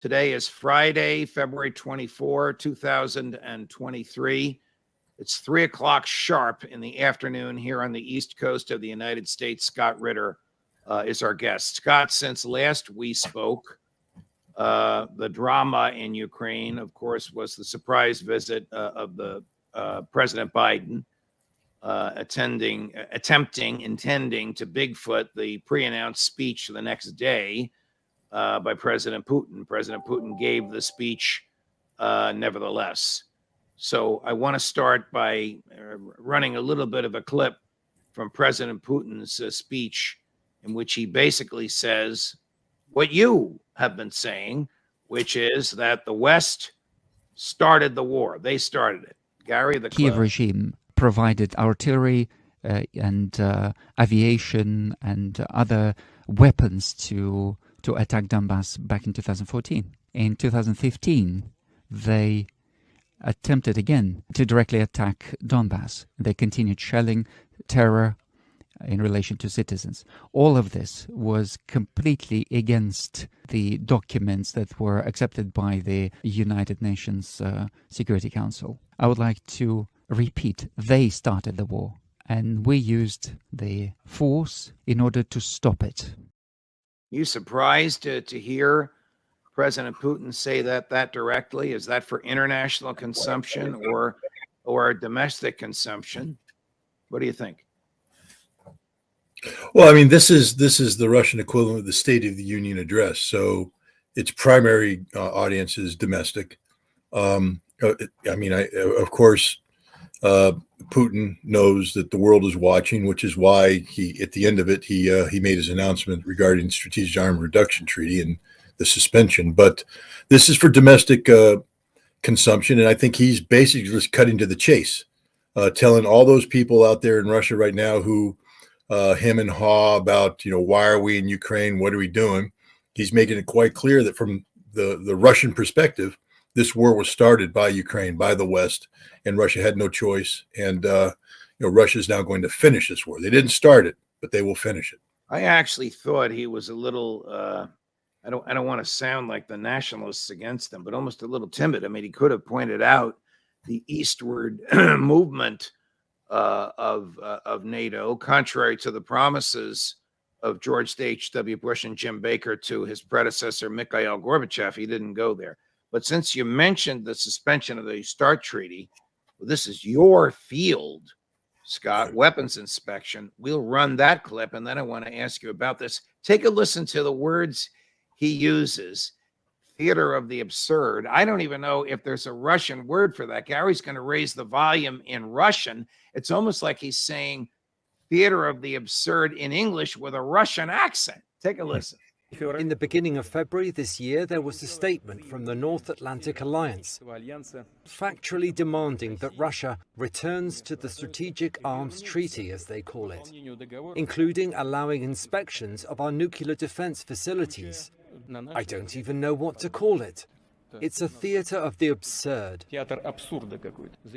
Today is Friday, February 24, 2023. It's 3 o'clock sharp in the afternoon here on the East Coast of the United States. Scott Ritter is our guest. Scott, since last we spoke, the drama in Ukraine, of course, was the surprise visit of the President Biden intending to Bigfoot the pre-announced speech the next day by President Putin. President Putin gave the speech nevertheless. So I want to start by running a little bit of a clip from President Putin's speech, in which he basically says what you have been saying, which is that the West started the war. They started it. Gary, the Kiev regime provided artillery and aviation and other weapons to attack Donbass back in 2014. In 2015, they attempted again to directly attack Donbass. They continued shelling, terror in relation to citizens. All of this was completely against the documents that were accepted by the United Nations Security Council. I would like to repeat, they started the war, and we used the force in order to stop it. You surprised to hear President Putin say that directly? Is that for international consumption or domestic consumption? What do you think? Well, I mean, this is the Russian equivalent of the State of the Union address. So its primary audience is domestic. Of course, Putin knows that the world is watching, which is why he, at the end of it, he made his announcement regarding the Strategic Arms Reduction Treaty and the suspension. But this is for domestic consumption, and I think he's basically just cutting to the chase, telling all those people out there in Russia right now who hem and haw about, why are we in Ukraine? What are we doing? He's making it quite clear that from the Russian perspective, this war was started by Ukraine, by the West, and Russia had no choice. And Russia is now going to finish this war. They didn't start it, but they will finish it. I actually thought he was a little. I don't want to sound like the nationalists against them, but almost a little timid. I mean, he could have pointed out the eastward movement of NATO, contrary to the promises of George H.W. Bush and Jim Baker to his predecessor, Mikhail Gorbachev. He didn't go there. But since you mentioned the suspension of the START treaty, well, this is your field, Scott, weapons inspection. We'll run that clip, and then I want to ask you about this. Take a listen to the words he uses. Theater of the absurd. I don't even know if there's a Russian word for that. Gary's going to raise the volume in Russian. It's almost like he's saying theater of the absurd in English with a Russian accent. Take a listen. In the beginning of February this year, there was a statement from the North Atlantic Alliance, factually demanding that Russia returns to the Strategic Arms Treaty, as they call it, including allowing inspections of our nuclear defense facilities. I don't even know what to call it. It's a theater of the absurd.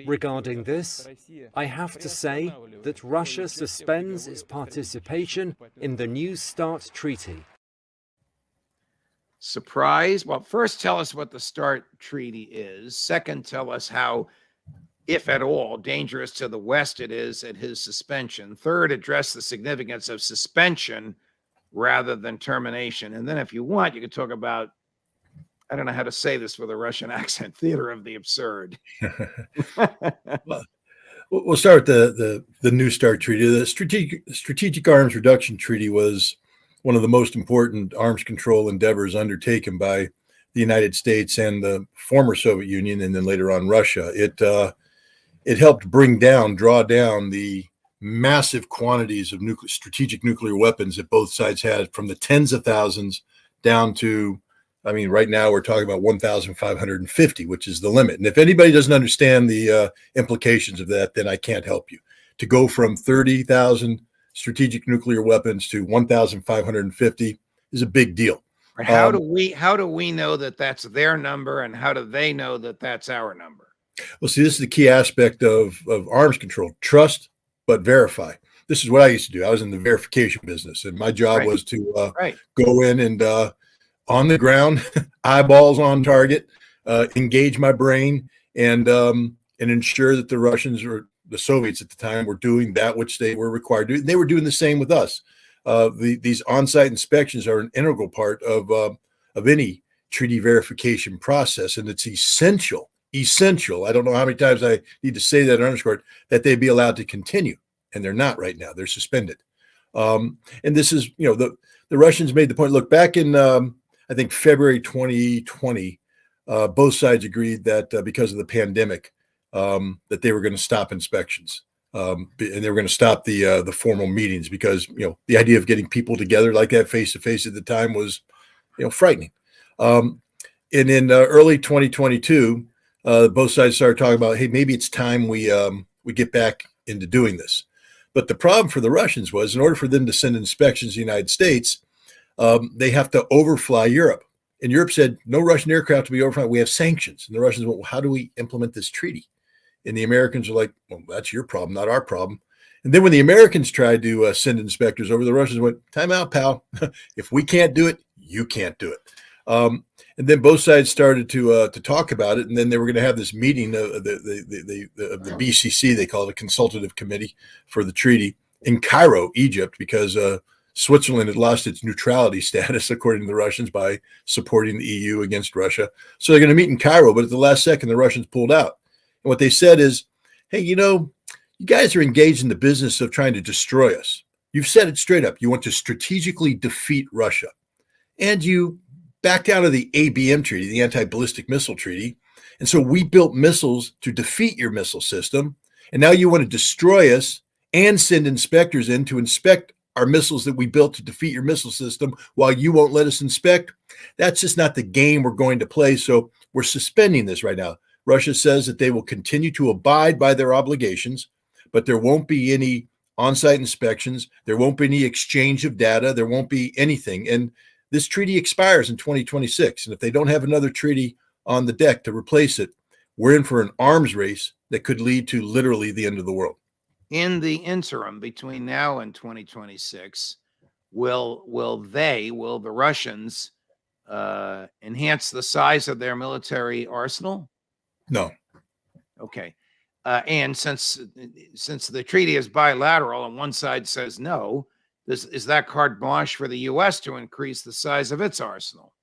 Regarding this, I have to say that Russia suspends its participation in the New START treaty. Surprise? Well, first tell us what the START treaty is. Second, tell us how, if at all, dangerous to the West it is at his suspension. Third, address the significance of suspension rather than termination. And then if you want, you could talk about, I don't know how to say this with a Russian accent, theater of the absurd. Well, we'll start with the New START treaty. The Strategic Arms Reduction Treaty was one of the most important arms control endeavors undertaken by the United States and the former Soviet Union, and then later on Russia. It helped draw down the massive quantities of strategic nuclear weapons that both sides had, from the tens of thousands down to, right now we're talking about 1,550, which is the limit. And if anybody doesn't understand the implications of that, then I can't help you. To go from 30,000 strategic nuclear weapons to 1,550 is a big deal. How do we know that that's their number, and how do they know that that's our number? Well, see, this is the key aspect of arms control: trust, but verify. This is what I used to do. I was in the verification business, and my job was to go in and on the ground, eyeballs on target, engage my brain, and ensure that the Russians or the Soviets at the time were doing that which they were required to do. They were doing the same with us. These on-site inspections are an integral part of any treaty verification process, and it's essential. I don't know how many times I need to say that and underscore it, that they be allowed to continue, and they're not right now. They're suspended. And this is, the Russians made the point. Look, back in I think February 2020, both sides agreed that because of the pandemic, that they were going to stop inspections, and they were going to stop the formal meetings because the idea of getting people together like that face to face at the time was frightening. And in early 2022, both sides started talking about, hey, maybe it's time we get back into doing this. But the problem for the Russians was, in order for them to send inspections to the United States, they have to overfly Europe. And Europe said, no Russian aircraft to be overflying. We have sanctions. And the Russians went, well, how do we implement this treaty? And the Americans are like, well, that's your problem, not our problem. And then when the Americans tried to send inspectors over, the Russians went, time out, pal. If we can't do it, you can't do it. And then both sides started to talk about it. And then they were going to have this meeting of the BCC, they call it a consultative committee for the treaty, in Cairo, Egypt, because Switzerland had lost its neutrality status, according to the Russians, by supporting the EU against Russia. So they're going to meet in Cairo, but at the last second, the Russians pulled out. And what they said is, hey, you guys are engaged in the business of trying to destroy us. You've said it straight up. You want to strategically defeat Russia. And you backed out of the ABM treaty, the anti-ballistic missile treaty. And so we built missiles to defeat your missile system. And now you want to destroy us and send inspectors in to inspect our missiles that we built to defeat your missile system while you won't let us inspect. That's just not the game we're going to play. So we're suspending this right now. Russia says that they will continue to abide by their obligations, but there won't be any on-site inspections. There won't be any exchange of data. There won't be anything. And this treaty expires in 2026. And if they don't have another treaty on the deck to replace it, we're in for an arms race that could lead to literally the end of the world. In the interim between now and 2026, will the Russians enhance the size of their military arsenal? No. Okay. And since the treaty is bilateral and one side says no, is that carte blanche for the U.S. to increase the size of its arsenal?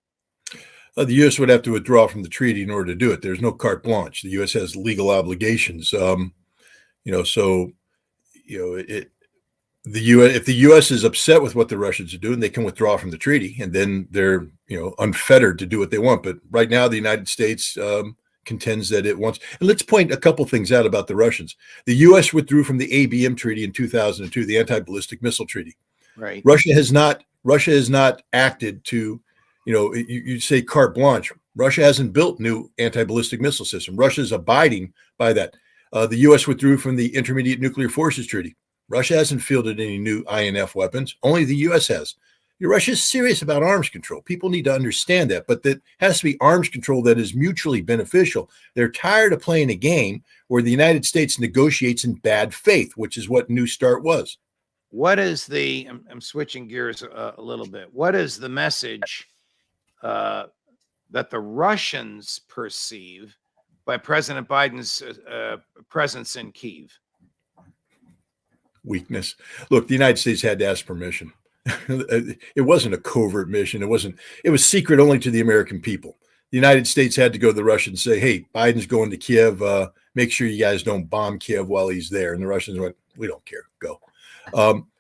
The U.S. would have to withdraw from the treaty in order to do it. There's no carte blanche. The U.S. has legal obligations. If the U.S. is upset with what the Russians are doing, they can withdraw from the treaty, and then they're unfettered to do what they want. But right now, the United States contends that it wants. And let's point a couple things out about the Russians. The U.S. withdrew from the ABM treaty in 2002, the anti-ballistic missile treaty. Right. Russia has not acted to, you say carte blanche. Russia hasn't built new anti-ballistic missile system. Russia is abiding by that. The U.S. withdrew from the Intermediate Nuclear Forces Treaty. Russia hasn't fielded any new INF weapons. Only the U.S. has. Russia is serious about arms control. People need to understand that, but that has to be arms control that is mutually beneficial. They're tired of playing a game where the United States negotiates in bad faith, which is what New START was. What is I'm switching gears a little bit. What is the message that the Russians perceive by President Biden's presence in Kyiv? Weakness. Look, the United States had to ask permission. It wasn't a covert mission. It was secret only to the American people. The United States had to go to the Russians and say, hey, Biden's going to Kiev. Make sure you guys don't bomb Kiev while he's there. And the Russians went, we don't care. Go.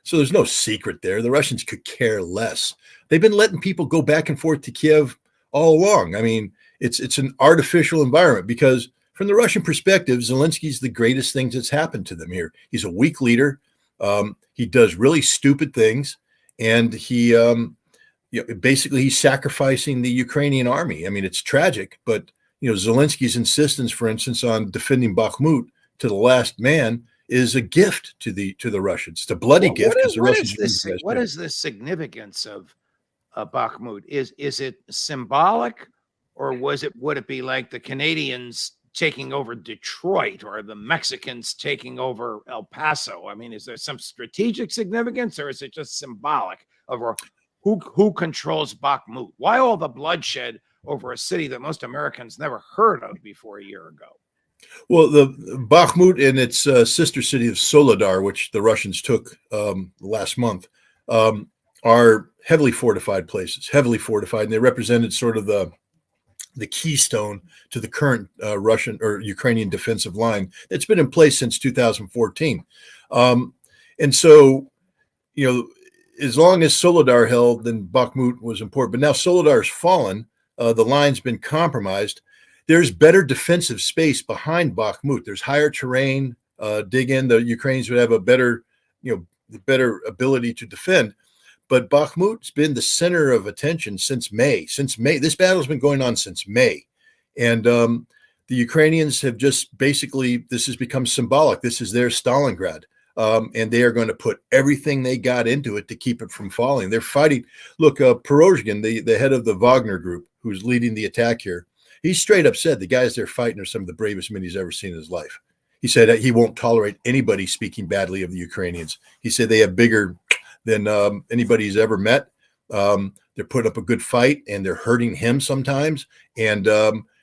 So there's no secret there. The Russians could care less. They've been letting people go back and forth to Kiev all along. I mean, it's an artificial environment because from the Russian perspective, Zelensky's the greatest thing that's happened to them here. He's a weak leader. He does really stupid things. And he, basically he's sacrificing the Ukrainian army. I mean, it's tragic, but, Zelensky's insistence, for instance, on defending Bakhmut to the last man is a gift to the Russians. It's a bloody gift. What is the significance of Bakhmut? Is it symbolic, or would it be like the Canadians taking over Detroit or the Mexicans taking over El Paso? I mean, is there some strategic significance, or is it just symbolic of? who controls Bakhmut? Why all the bloodshed over a city that most Americans never heard of before a year ago? Well, the Bakhmut and its sister city of Soledar, which the Russians took last month, are heavily fortified places, heavily fortified, and they represented sort of the keystone to the current Russian or Ukrainian defensive line that's been in place since 2014. And so, as long as Soledar held, then Bakhmut was important. But now Soledar's fallen. The line's been compromised. There's better defensive space behind Bakhmut. There's higher terrain. Dig in. The Ukrainians would have a better ability to defend. But Bakhmut's been the center of attention since May. This battle's been going on since May. And the Ukrainians have just basically, this has become symbolic. This is their Stalingrad. And they are going to put everything they got into it to keep it from falling. They're fighting. Look, Perozhkin, the head of the Wagner group, who's leading the attack here, he straight up said the guys they're fighting are some of the bravest men he's ever seen in his life. He said that he won't tolerate anybody speaking badly of the Ukrainians. He said they have bigger than anybody he's ever met. They're putting up a good fight, and they're hurting him sometimes. And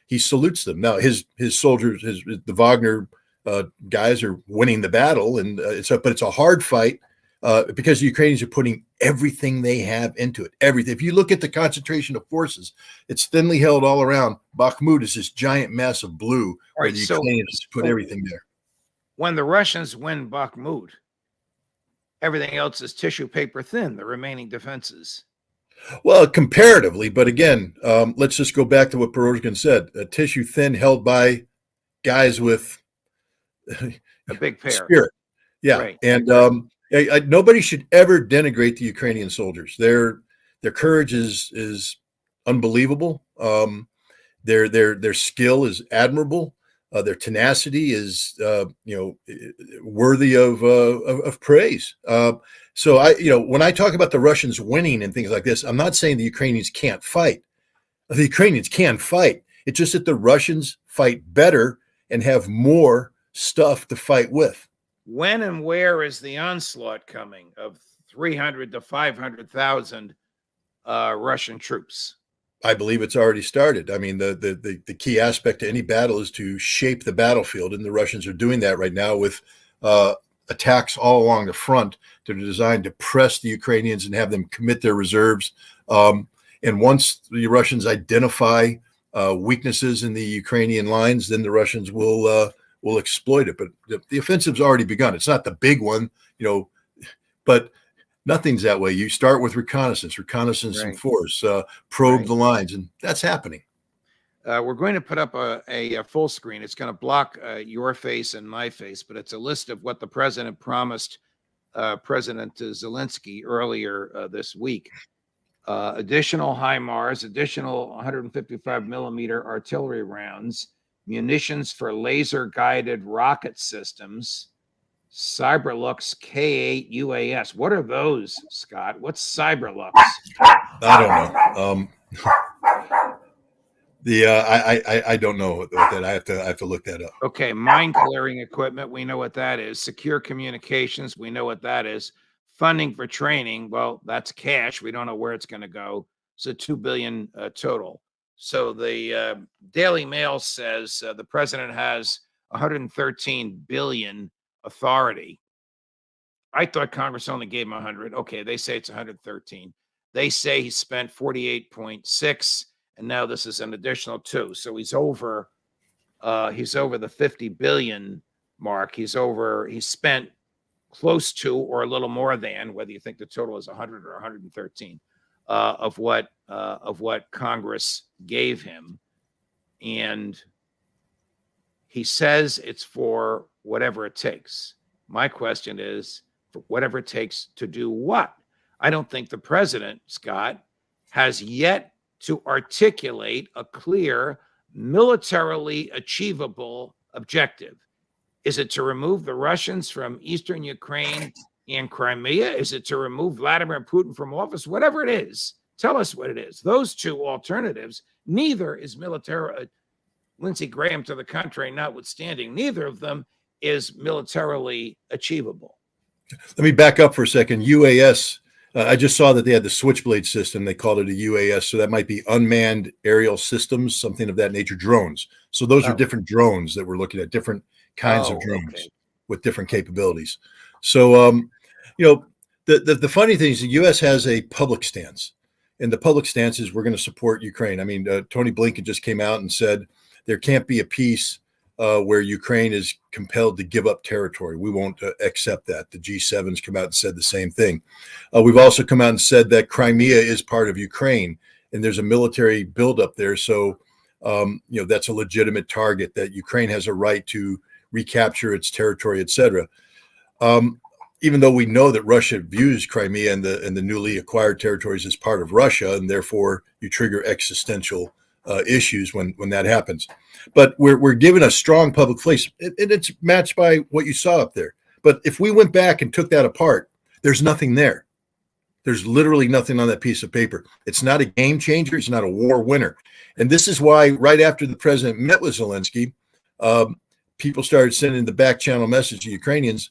he salutes them. Now, his soldiers, the Wagner guys are winning the battle, and but it's a hard fight because the Ukrainians are putting everything they have into it. Everything. If you look at the concentration of forces, it's thinly held all around. Bakhmut is this giant mass of blue where the Ukrainians put everything there. When the Russians win Bakhmut, everything else is tissue paper thin, the remaining defenses. Well, comparatively, but again, let's just go back to what Perozhkin said. A tissue thin held by guys with a big pair. Spirit. Yeah. Right. And nobody should ever denigrate the Ukrainian soldiers. Their courage is unbelievable. Their skill is admirable. Their tenacity is, worthy of praise. So when I talk about the Russians winning and things like this, I'm not saying the Ukrainians can't fight. The Ukrainians can fight. It's just that the Russians fight better and have more stuff to fight with. When and where is the onslaught coming of 300 to 500,000 Russian troops? I believe it's already started. I mean, the key aspect to any battle is to shape the battlefield, and the Russians are doing that right now with attacks all along the front that are designed to press the Ukrainians and have them commit their reserves. And once the Russians identify weaknesses in the Ukrainian lines, then the Russians will exploit it. But the offensive's already begun. It's not the big one, but nothing's that way. You start with reconnaissance right. And force, probe the lines, and that's happening. We're going to put up a full screen. It's going to block your face and my face, but it's a list of what the president promised President Zelensky earlier this week. Additional HIMARS, additional 155 millimeter artillery rounds, munitions for laser-guided rocket systems, Cyberlux K-8 UAS. What are those, Scott? What's Cyberlux? I don't know. I don't know what that. I have to look that up. Okay, mine clearing equipment. We know what that is. Secure communications. We know what that is. Funding for training. Well, that's cash. We don't know where it's going to go. So $2 billion total. So the Daily Mail says the president has 113 billion authority. I thought Congress only gave him 100. Okay, they say it's 113. They say he spent 48.6, and now this is an additional 2. So he's over the 50 billion mark. He's spent close to or a little more than, whether you think the total is 100 or 113, of what Congress gave him. And he says it's for whatever it takes. My question is, for whatever it takes to do what? I don't think the president, Scott, has yet to articulate a clear, militarily achievable objective. Is it to remove the Russians from eastern Ukraine and Crimea? Is it to remove Vladimir Putin from office? Whatever it is, tell us what it is. Those two alternatives, neither is military. Lindsey Graham to the contrary notwithstanding, neither of them is militarily achievable. Let me back up for a second. UAS I just saw that they had the Switchblade system. They called it a UAS. So that might be unmanned aerial systems, something of that nature, drones. So those are Oh, different drones that we're looking at, different kinds of oh, drones okay. with different capabilities. So, you know, the funny thing is the U.S. has a public stance, and the public stance is we're going to support Ukraine. I mean, Tony Blinken just came out and said there can't be a peace where Ukraine is compelled to give up territory. We won't accept that. The G7's come out and said the same thing. We've also come out and said that Crimea is part of Ukraine, and there's a military buildup there. So, you know, that's a legitimate target that Ukraine has a right to recapture its territory, etc. Even though we know that Russia views Crimea and the newly acquired territories as part of Russia, and therefore you trigger existential issues when that happens. But we're given a strong public face, and it's matched by what you saw up there. But if we went back and took that apart, there's nothing there. There's literally nothing on that piece of paper. It's not a game changer. It's not a war winner. And this is why right after the president met with Zelensky, people started sending the back channel message to Ukrainians.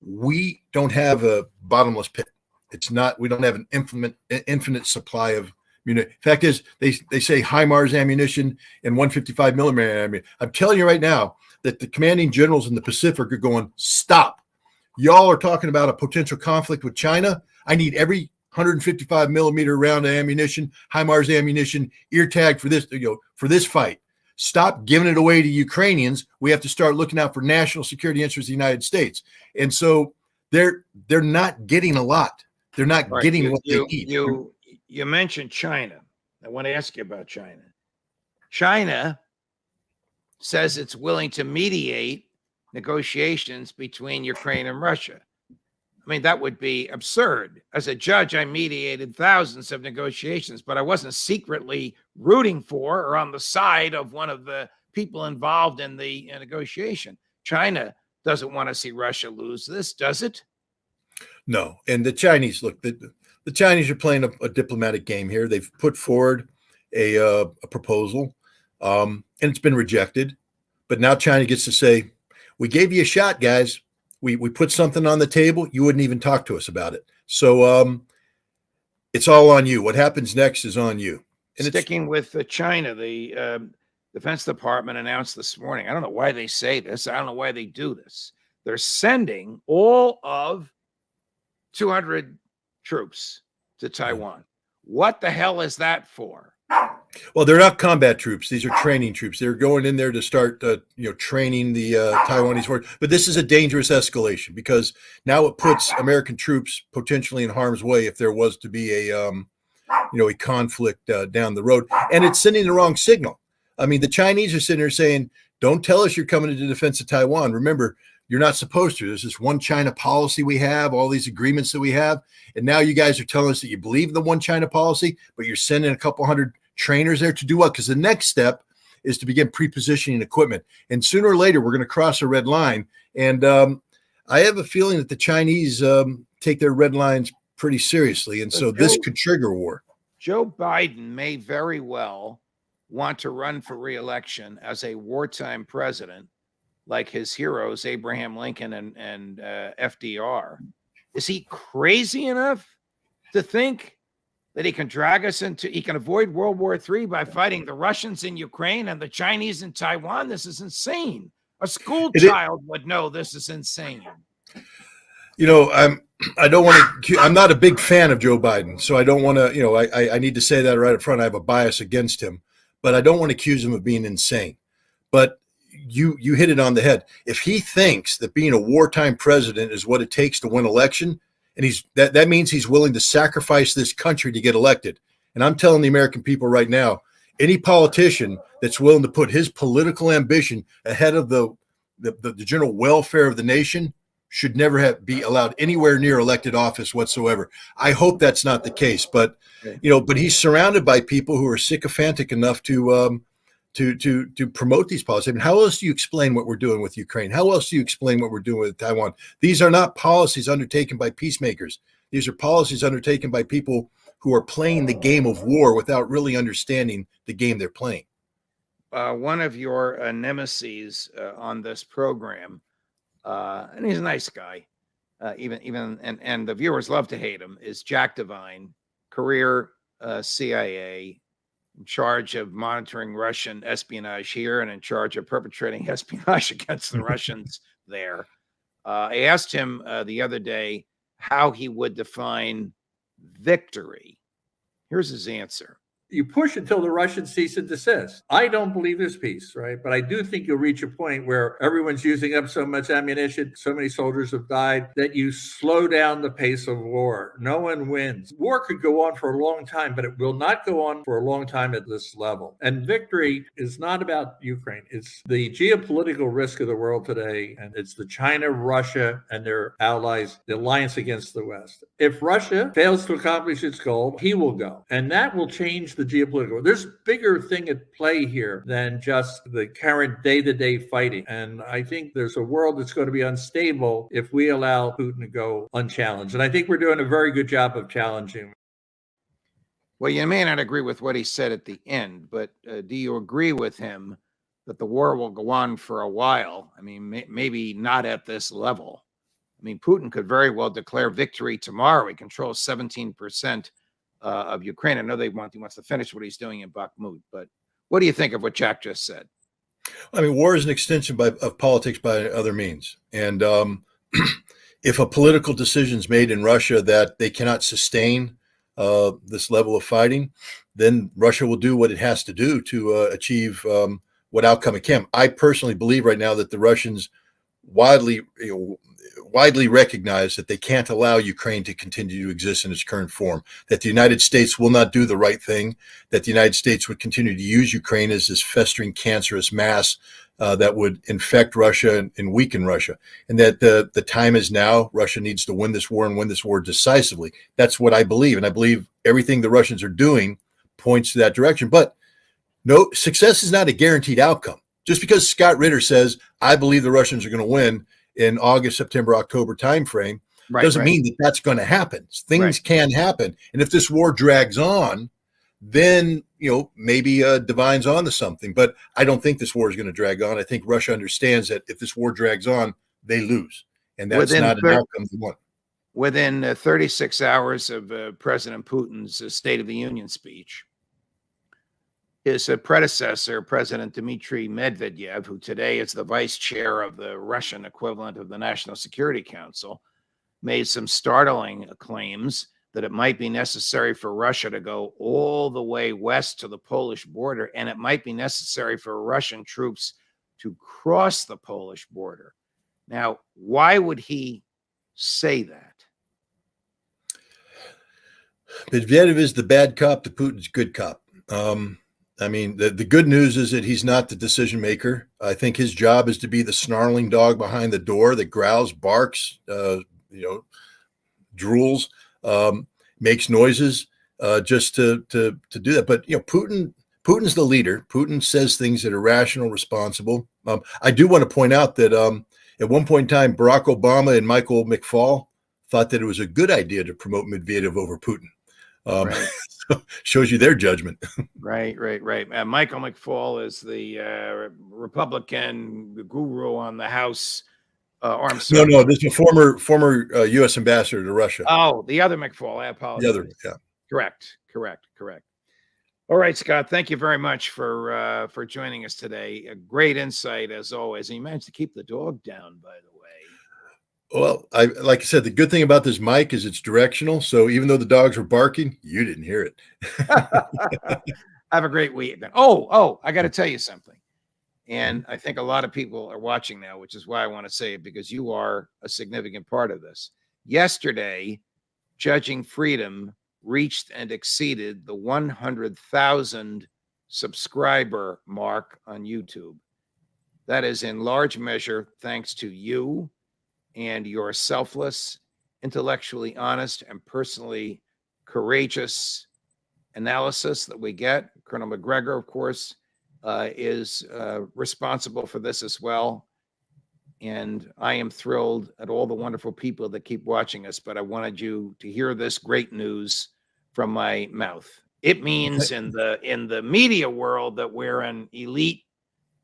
We don't have a bottomless pit. It's not, we don't have an infinite supply of ammunition. Fact is, they say HIMARS ammunition and 155 millimeter ammunition. I'm telling you right now that the commanding generals in the Pacific are going, stop. Y'all are talking about a potential conflict with China. I need every 155 millimeter round of ammunition, HIMARS ammunition, ear tag for this, for this fight. Stop giving it away to Ukrainians. We have to start looking out for national security interests of the United States. And so they're not getting a lot. They're not getting what they need. You mentioned China. I want to ask you about China. China says it's willing to mediate negotiations between Ukraine and Russia. I mean, that would be absurd. As a judge, I mediated thousands of negotiations, but I wasn't secretly rooting for or on the side of one of the people involved in the negotiation. China doesn't want to see Russia lose this, does it? No. And the Chinese, look, the Chinese are playing a diplomatic game here. They've put forward a proposal, and it's been rejected. But now China gets to say, we gave you a shot, guys. We put something on the table. You wouldn't even talk to us about it. So it's all on you. What happens next is on you. And sticking with China, the Defense Department announced this morning, I don't know why they say this. I don't know why they do this. They're sending all of 200 troops to Taiwan. What the hell is that for? Well, they're not combat troops. These are training troops. They're going in there to start, training the Taiwanese force. But this is a dangerous escalation because now it puts American troops potentially in harm's way if there was to be a conflict down the road. And it's sending the wrong signal. I mean, the Chinese are sitting there saying, "Don't tell us you're coming into defense of Taiwan. Remember, you're not supposed to. There's this one China policy we have, all these agreements that we have, and now you guys are telling us that you believe in the one China policy, but you're sending a couple hundred trainers there to do what?" Because the next step is to begin pre-positioning equipment. And sooner or later, we're going to cross a red line. And I have a feeling that the Chinese take their red lines pretty seriously. And so this could trigger war. Joe Biden may very well want to run for re-election as a wartime president, like his heroes, Abraham Lincoln and FDR. Is he crazy enough to think that he can avoid World War III by fighting the Russians in Ukraine and the Chinese in Taiwan? This is insane. A school child would know this is insane. I'm not a big fan of Joe Biden, so I don't want to, I need to say that right up front. I have a bias against him, but I don't want to accuse him of being insane. But you hit it on the head. If he thinks that being a wartime president is what it takes to win election, and that means he's willing to sacrifice this country to get elected. And I'm telling the American people right now, any politician that's willing to put his political ambition ahead of the general welfare of the nation should never be allowed anywhere near elected office whatsoever. I hope that's not the case, but but he's surrounded by people who are sycophantic enough to promote these policies. I mean, how else do you explain what we're doing with Ukraine? How else do you explain what we're doing with Taiwan? These are not policies undertaken by peacemakers. These are policies undertaken by people who are playing the game of war without really understanding the game they're playing. One of your nemeses on this program, and he's a nice guy, and the viewers love to hate him, is Jack Devine, career CIA, in charge of monitoring Russian espionage here and in charge of perpetrating espionage against the Russians there. I asked him the other day how he would define victory. Here's his answer. You push until the Russians cease and desist. I don't believe there's peace, right? But I do think you'll reach a point where everyone's using up so much ammunition, so many soldiers have died, that you slow down the pace of war. No one wins. War could go on for a long time, but it will not go on for a long time at this level. And victory is not about Ukraine. It's the geopolitical risk of the world today, and it's the China, Russia, and their allies, the alliance against the West. If Russia fails to accomplish its goal, he will go. And that will change the geopolitical. There's a bigger thing at play here than just the current day-to-day fighting. And I think there's a world that's going to be unstable if we allow Putin to go unchallenged. And I think we're doing a very good job of challenging. Well, you may not agree with what he said at the end, but do you agree with him that the war will go on for a while? I mean, maybe not at this level. I mean, Putin could very well declare victory tomorrow. He controls 17% of Ukraine. I know he wants to finish what he's doing in Bakhmut, but what do you think of what Jack just said? I mean, war is an extension of politics by other means. And if a political decision is made in Russia that they cannot sustain this level of fighting, then Russia will do what it has to do to achieve what outcome it can. I personally believe right now that the Russians widely recognize that they can't allow Ukraine to continue to exist in its current form, that the United States will not do the right thing, that the United States would continue to use Ukraine as this festering cancerous mass that would infect Russia and weaken Russia, and that the time is now. Russia needs to win this war and win this war decisively. That's what I believe, and I believe everything the Russians are doing points to that direction. But no, success is not a guaranteed outcome. Just because Scott Ritter says, I believe the Russians are going to win in August, September, October timeframe, doesn't mean that that's going to happen. Things can happen. And if this war drags on, then, maybe Devine's on to something. But I don't think this war is going to drag on. I think Russia understands that if this war drags on, they lose. And that's not an outcome they want. Within 36 hours of President Putin's State of the Union speech, his predecessor, President Dmitry Medvedev, who today is the vice chair of the Russian equivalent of the National Security Council, made some startling claims that it might be necessary for Russia to go all the way west to the Polish border, and it might be necessary for Russian troops to cross the Polish border. Now, why would he say that? Medvedev is the bad cop to Putin's good cop. I mean, the good news is that he's not the decision maker. I think his job is to be the snarling dog behind the door that growls, barks, drools, makes noises, just to do that. But Putin's the leader. Putin says things that are rational, responsible. I do want to point out that at one point in time, Barack Obama and Michael McFaul thought that it was a good idea to promote Medvedev over Putin. Shows you their judgment. Right. Michael McFaul is the Republican guru on the House Armed Services. No, this is a former U.S. ambassador to Russia. Oh, the other McFaul. I apologize. The other, yeah. Correct. All right, Scott. Thank you very much for joining us today. A great insight as always. And you managed to keep the dog down, by the way. Well, like I said, the good thing about this mic is it's directional. So even though the dogs were barking, you didn't hear it. Have a great week. Oh, I got to tell you something. And I think a lot of people are watching now, which is why I want to say it, because you are a significant part of this. Yesterday, Judging Freedom reached and exceeded the 100,000 subscriber mark on YouTube. That is in large measure thanks to you and your selfless, intellectually honest, and personally courageous analysis that we get. Colonel McGregor, of course, is responsible for this as well. And I am thrilled at all the wonderful people that keep watching us, but I wanted you to hear this great news from my mouth. It means in the media world that we're an elite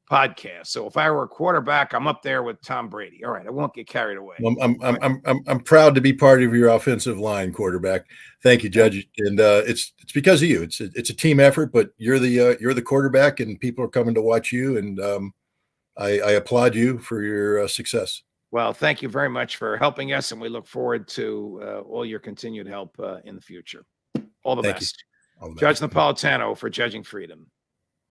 podcast. So if I were a quarterback, I'm up there with Tom Brady. All right, I won't get carried away. I'm proud to be part of your offensive line, quarterback. Thank you, Judge. And it's because of you. It's a team effort, but you're the quarterback, and people are coming to watch you. And I applaud you for your success. Well, thank you very much for helping us, and we look forward to all your continued help in the future. All the best. All the best. Judge Napolitano for Judging Freedom.